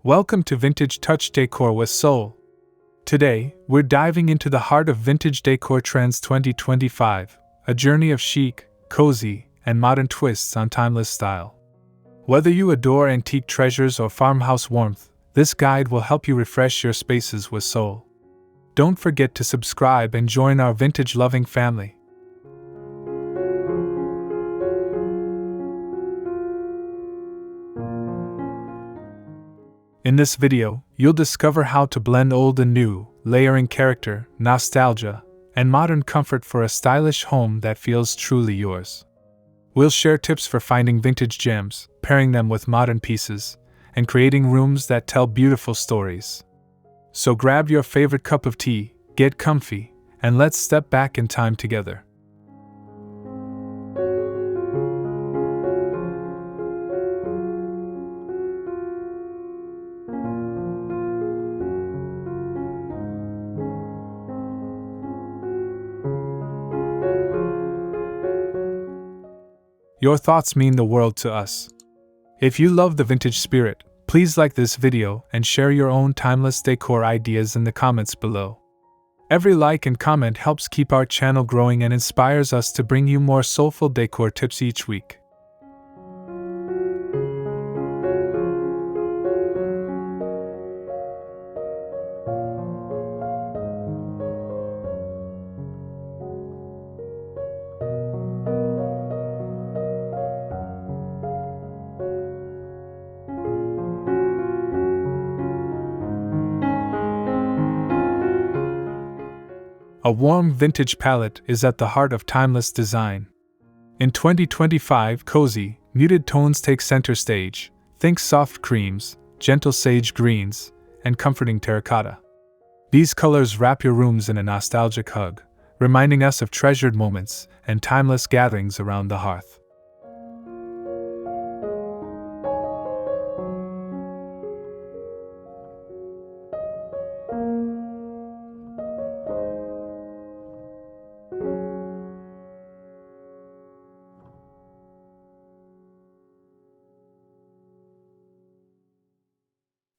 Welcome to Vintage Touch Decor with Soul. Today, we're diving into the heart of vintage decor trends 2025, a journey of chic, cozy, and modern twists on timeless style. Whether you adore antique treasures or farmhouse warmth, this guide will help you refresh your spaces with soul. Don't forget to subscribe and join our vintage-loving family. In this video, you'll discover how to blend old and new, layering character, nostalgia, and modern comfort for a stylish home that feels truly yours. We'll share tips for finding vintage gems, pairing them with modern pieces, and creating rooms that tell beautiful stories. So grab your favorite cup of tea, get comfy, and let's step back in time together. Your thoughts mean the world to us. If you love the vintage spirit, please like this video and share your own timeless decor ideas in the comments below. Every like and comment helps keep our channel growing and inspires us to bring you more soulful decor tips each week. A warm vintage palette is at the heart of timeless design. In 2025, cozy, muted tones take center stage. Think soft creams, gentle sage greens, and comforting terracotta. These colors wrap your rooms in a nostalgic hug, reminding us of treasured moments and timeless gatherings around the hearth.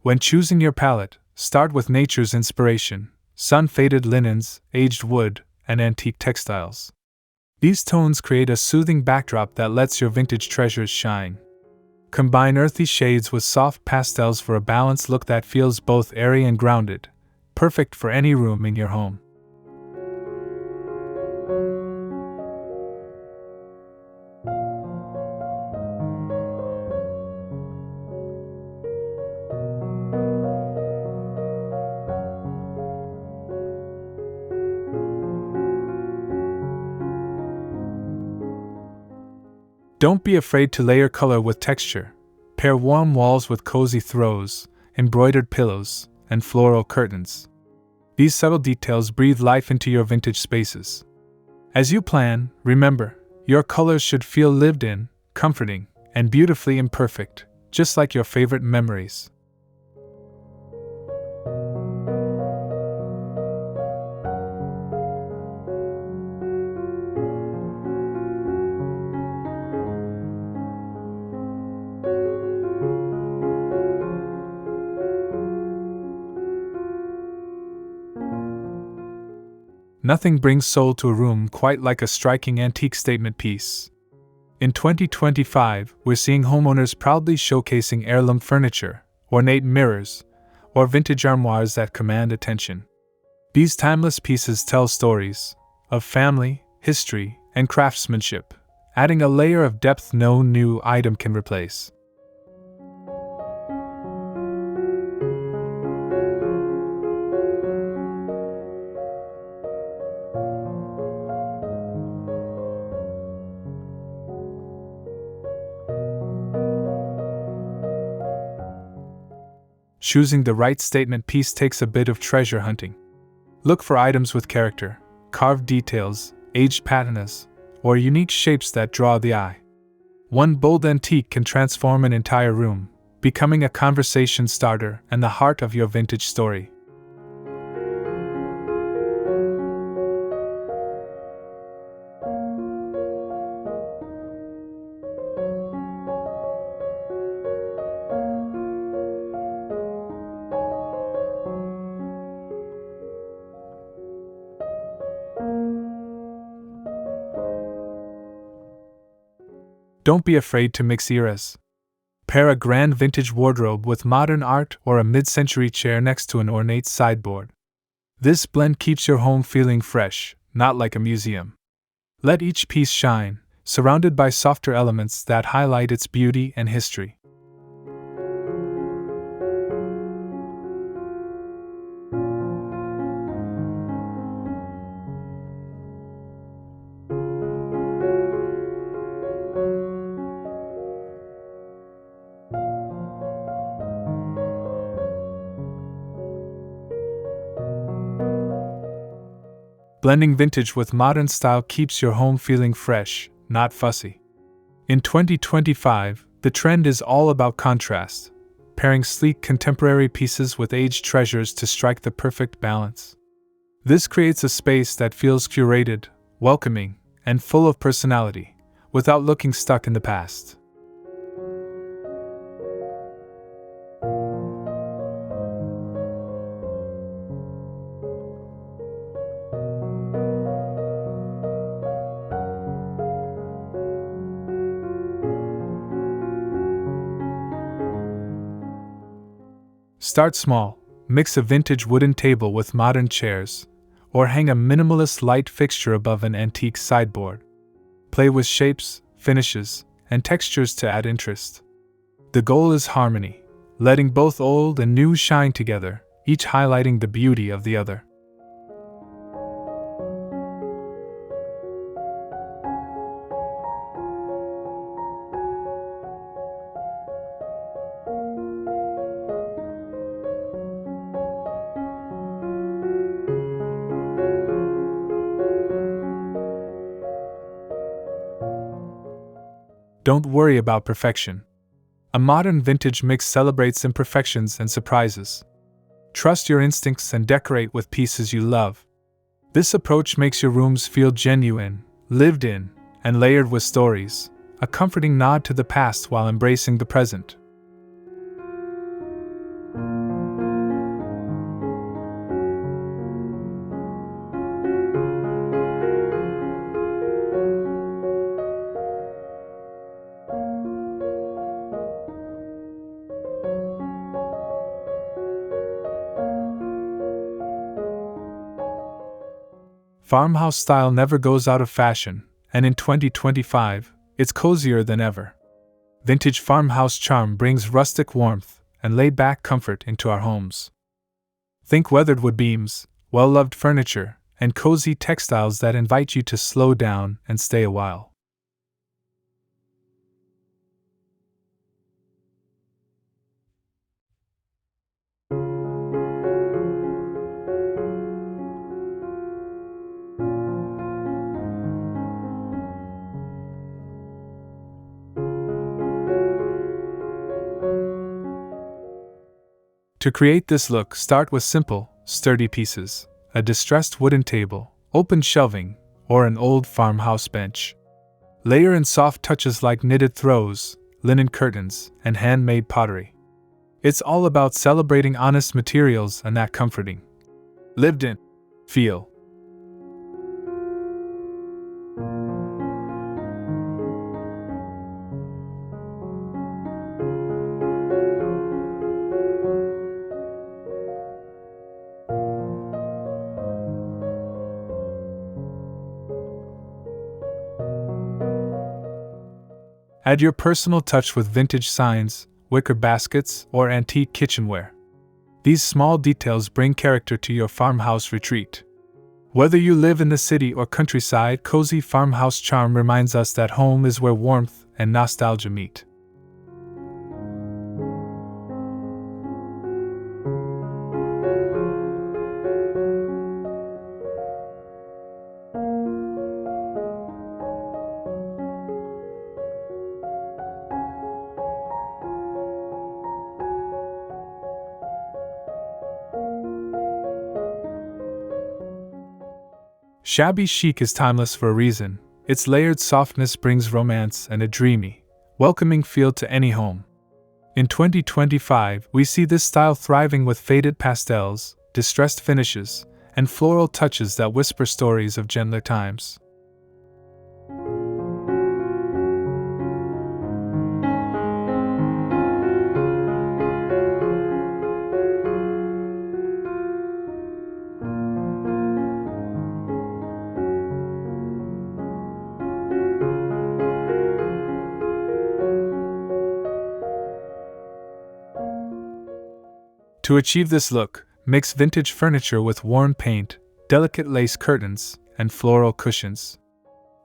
When choosing your palette, start with nature's inspiration: sun-faded linens, aged wood, and antique textiles. These tones create a soothing backdrop that lets your vintage treasures shine. Combine earthy shades with soft pastels for a balanced look that feels both airy and grounded, perfect for any room in your home. Don't be afraid to layer color with texture. Pair warm walls with cozy throws, embroidered pillows, and floral curtains. These subtle details breathe life into your vintage spaces. As you plan, remember, your colors should feel lived in, comforting, and beautifully imperfect, just like your favorite memories. Nothing brings soul to a room quite like a striking antique statement piece. In 2025, we're seeing homeowners proudly showcasing heirloom furniture, ornate mirrors, or vintage armoires that command attention. These timeless pieces tell stories of family, history, and craftsmanship, adding a layer of depth no new item can replace. Choosing the right statement piece takes a bit of treasure hunting. Look for items with character, carved details, aged patinas, or unique shapes that draw the eye. One bold antique can transform an entire room, becoming a conversation starter and the heart of your vintage story. Don't be afraid to mix eras. Pair a grand vintage wardrobe with modern art or a mid-century chair next to an ornate sideboard. This blend keeps your home feeling fresh, not like a museum. Let each piece shine, surrounded by softer elements that highlight its beauty and history. Blending vintage with modern style keeps your home feeling fresh, not fussy. In 2025, the trend is all about contrast, pairing sleek contemporary pieces with aged treasures to strike the perfect balance. This creates a space that feels curated, welcoming, and full of personality, without looking stuck in the past. Start small, mix a vintage wooden table with modern chairs, or hang a minimalist light fixture above an antique sideboard. Play with shapes, finishes, and textures to add interest. The goal is harmony, letting both old and new shine together, each highlighting the beauty of the other. Don't worry about perfection. A modern vintage mix celebrates imperfections and surprises. Trust your instincts and decorate with pieces you love. This approach makes your rooms feel genuine, lived in, and layered with stories, a comforting nod to the past while embracing the present. Farmhouse style never goes out of fashion, and in 2025, it's cozier than ever. Vintage farmhouse charm brings rustic warmth and laid-back comfort into our homes. Think weathered wood beams, well-loved furniture, and cozy textiles that invite you to slow down and stay a while. To create this look, start with simple, sturdy pieces, a distressed wooden table, open shelving, or an old farmhouse bench. Layer in soft touches like knitted throws, linen curtains, and handmade pottery. It's all about celebrating honest materials and that comforting, lived-in feel. Add your personal touch with vintage signs, wicker baskets, or antique kitchenware. These small details bring character to your farmhouse retreat. Whether you live in the city or countryside, cozy farmhouse charm reminds us that home is where warmth and nostalgia meet. Shabby chic is timeless for a reason. Its layered softness brings romance and a dreamy, welcoming feel to any home. In 2025, we see this style thriving with faded pastels, distressed finishes, and floral touches that whisper stories of gentler times. To achieve this look, mix vintage furniture with warm paint, delicate lace curtains, and floral cushions.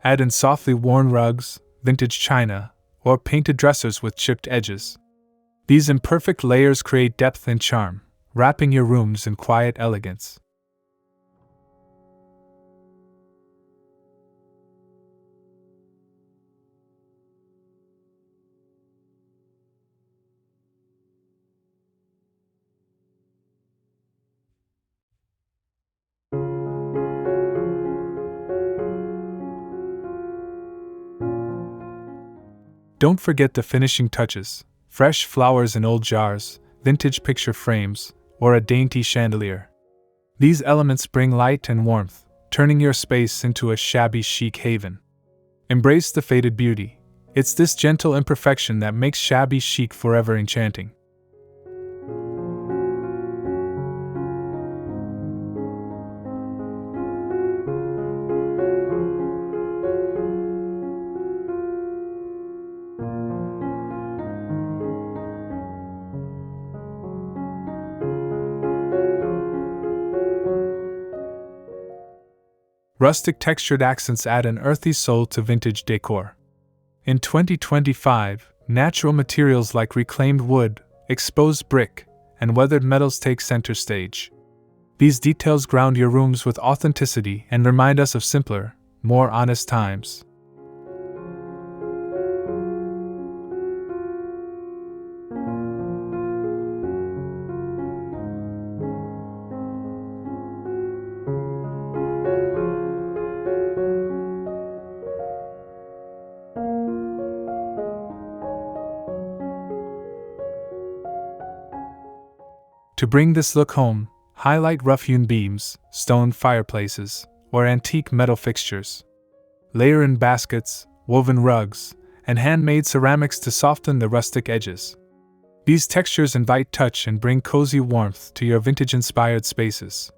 Add in softly worn rugs, vintage china, or painted dressers with chipped edges. These imperfect layers create depth and charm, wrapping your rooms in quiet elegance. Don't forget the finishing touches: fresh flowers in old jars, vintage picture frames, or a dainty chandelier. These elements bring light and warmth, turning your space into a shabby chic haven. Embrace the faded beauty. It's this gentle imperfection that makes shabby chic forever enchanting. Rustic textured accents add an earthy soul to vintage decor. In 2025, natural materials like reclaimed wood, exposed brick, and weathered metals take center stage. These details ground your rooms with authenticity and remind us of simpler, more honest times. To bring this look home, highlight rough-hewn beams, stone fireplaces, or antique metal fixtures. Layer in baskets, woven rugs, and handmade ceramics to soften the rustic edges. These textures invite touch and bring cozy warmth to your vintage-inspired spaces.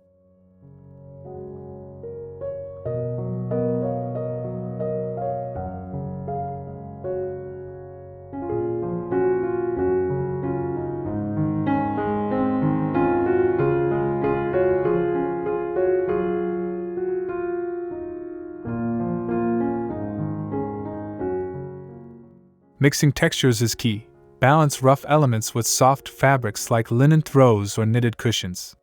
Mixing textures is key. Balance rough elements with soft fabrics like linen throws or knitted cushions.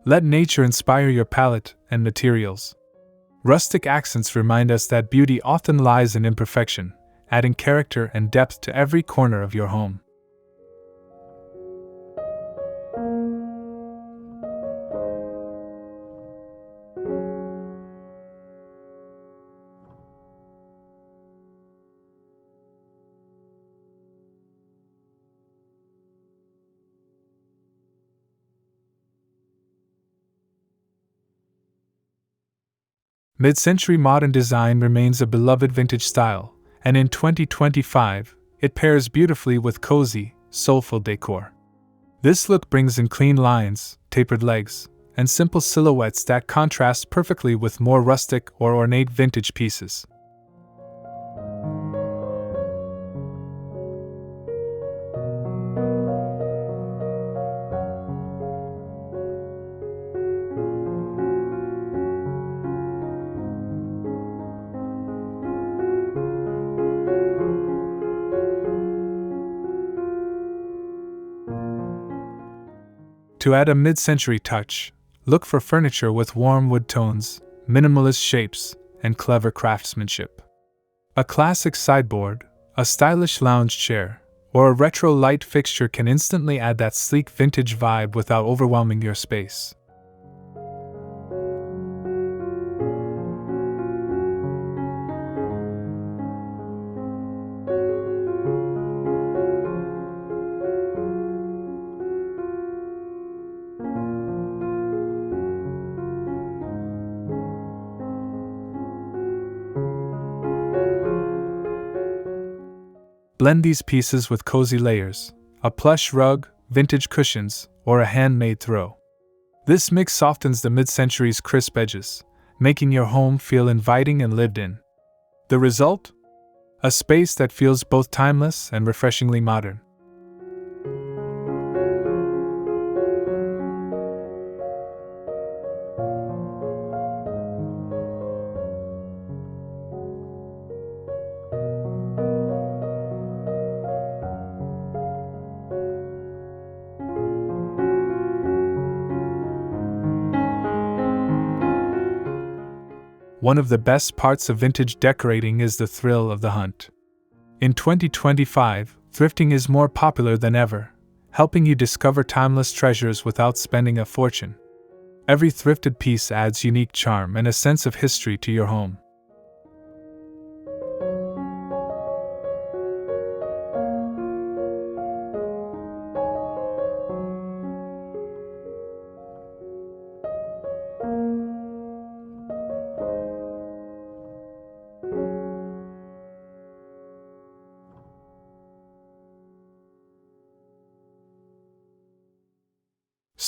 Let nature inspire your palette and materials. Rustic accents remind us that beauty often lies in imperfection, adding character and depth to every corner of your home. Mid-century modern design remains a beloved vintage style, and in 2025, it pairs beautifully with cozy, soulful decor. This look brings in clean lines, tapered legs, and simple silhouettes that contrast perfectly with more rustic or ornate vintage pieces. To add a mid-century touch, look for furniture with warm wood tones, minimalist shapes, and clever craftsmanship. A classic sideboard, a stylish lounge chair, or a retro light fixture can instantly add that sleek vintage vibe without overwhelming your space. Blend these pieces with cozy layers, a plush rug, vintage cushions, or a handmade throw. This mix softens the mid-century's crisp edges, making your home feel inviting and lived in. The result? A space that feels both timeless and refreshingly modern. one of the best parts of vintage decorating is the thrill of the hunt. In 2025, thrifting is more popular than ever, helping you discover timeless treasures without spending a fortune. Every thrifted piece adds unique charm and a sense of history to your home.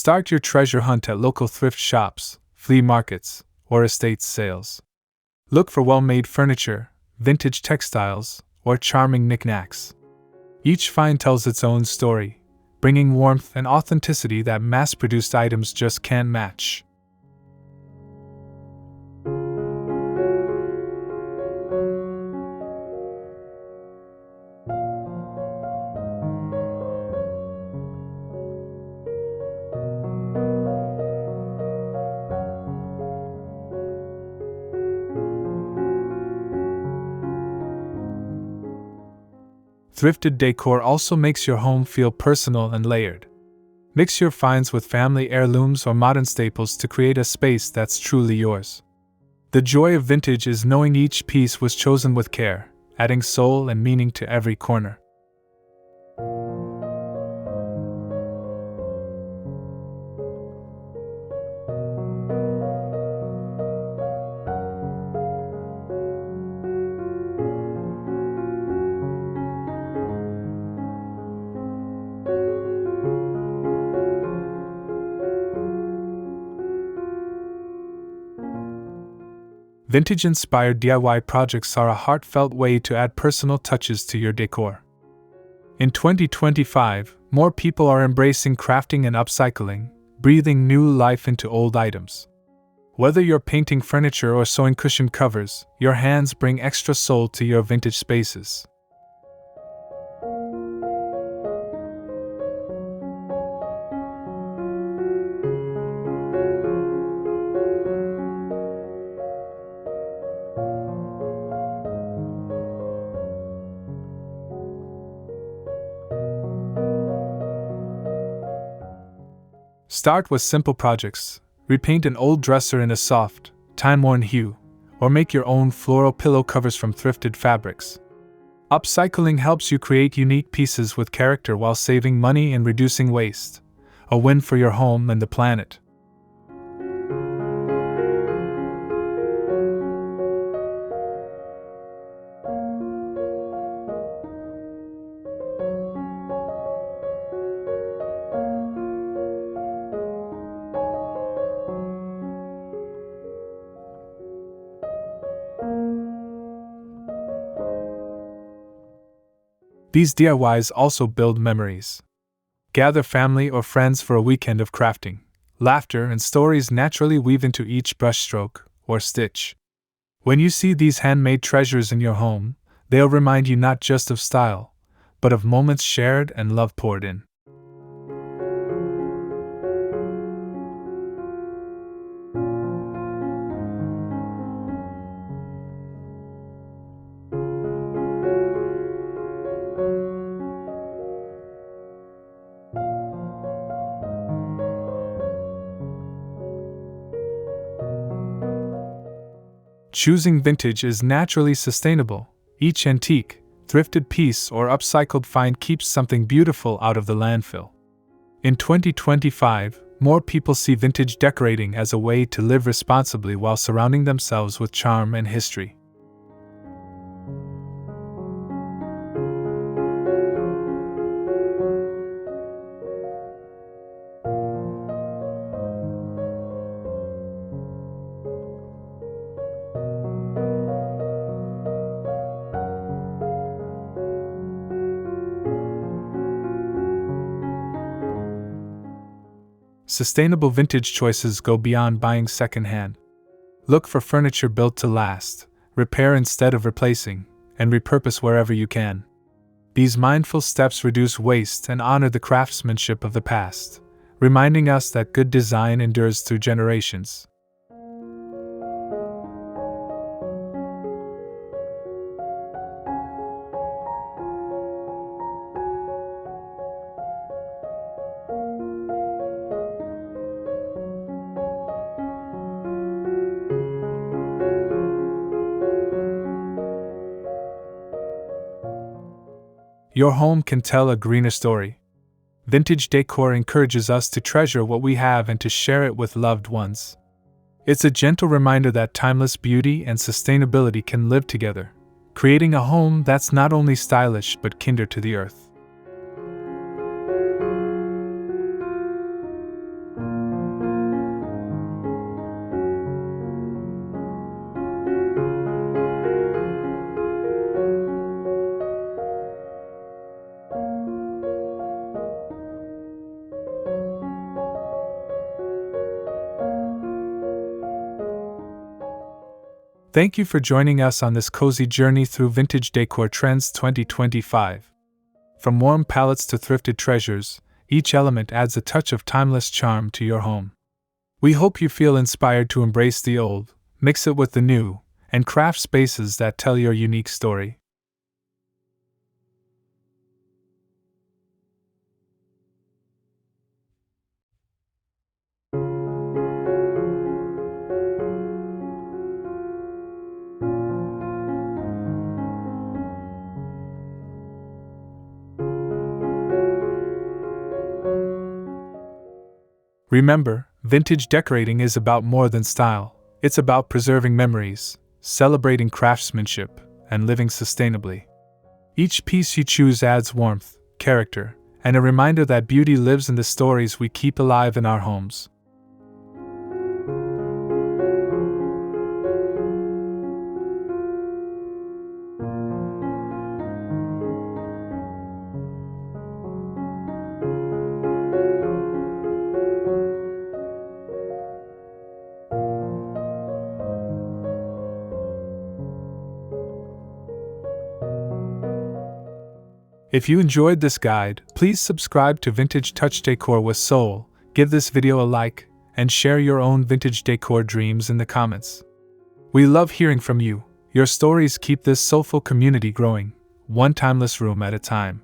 Start your treasure hunt at local thrift shops, flea markets, or estate sales. Look for well-made furniture, vintage textiles, or charming knickknacks. Each find tells its own story, bringing warmth and authenticity that mass-produced items just can't match. Thrifted decor also makes your home feel personal and layered. Mix your finds with family heirlooms or modern staples to create a space that's truly yours. The joy of vintage is knowing each piece was chosen with care, adding soul and meaning to every corner. Vintage-inspired DIY projects are a heartfelt way to add personal touches to your decor. In 2025, more people are embracing crafting and upcycling, breathing new life into old items. Whether you're painting furniture or sewing cushion covers, your hands bring extra soul to your vintage spaces. Start with simple projects. Repaint an old dresser in a soft, time-worn hue, or make your own floral pillow covers from thrifted fabrics. Upcycling helps you create unique pieces with character while saving money and reducing waste. A win for your home and the planet. These DIYs also build memories. Gather family or friends for a weekend of crafting. Laughter and stories naturally weave into each brushstroke or stitch. When you see these handmade treasures in your home, they'll remind you not just of style, but of moments shared and love poured in. Choosing vintage is naturally sustainable. Each antique, thrifted piece, or upcycled find keeps something beautiful out of the landfill. In 2025, more people see vintage decorating as a way to live responsibly while surrounding themselves with charm and history. Sustainable vintage choices go beyond buying secondhand. Look for furniture built to last, repair instead of replacing, and repurpose wherever you can. These mindful steps reduce waste and honor the craftsmanship of the past, reminding us that good design endures through generations. your home can tell a greener story. Vintage decor encourages us to treasure what we have and to share it with loved ones. It's a gentle reminder that timeless beauty and sustainability can live together, creating a home that's not only stylish but kinder to the earth. Thank you for joining us on this cozy journey through vintage decor trends 2025. From warm palettes to thrifted treasures, each element adds a touch of timeless charm to your home. We hope you feel inspired to embrace the old, mix it with the new, and craft spaces that tell your unique story. Remember, vintage decorating is about more than style. It's about preserving memories, celebrating craftsmanship, and living sustainably. Each piece you choose adds warmth, character, and a reminder that beauty lives in the stories we keep alive in our homes. If you enjoyed this guide, please subscribe to Vintage Touch Decor with Soul, give this video a like, and share your own vintage decor dreams in the comments. We love hearing from you. Your stories keep this soulful community growing, one timeless room at a time.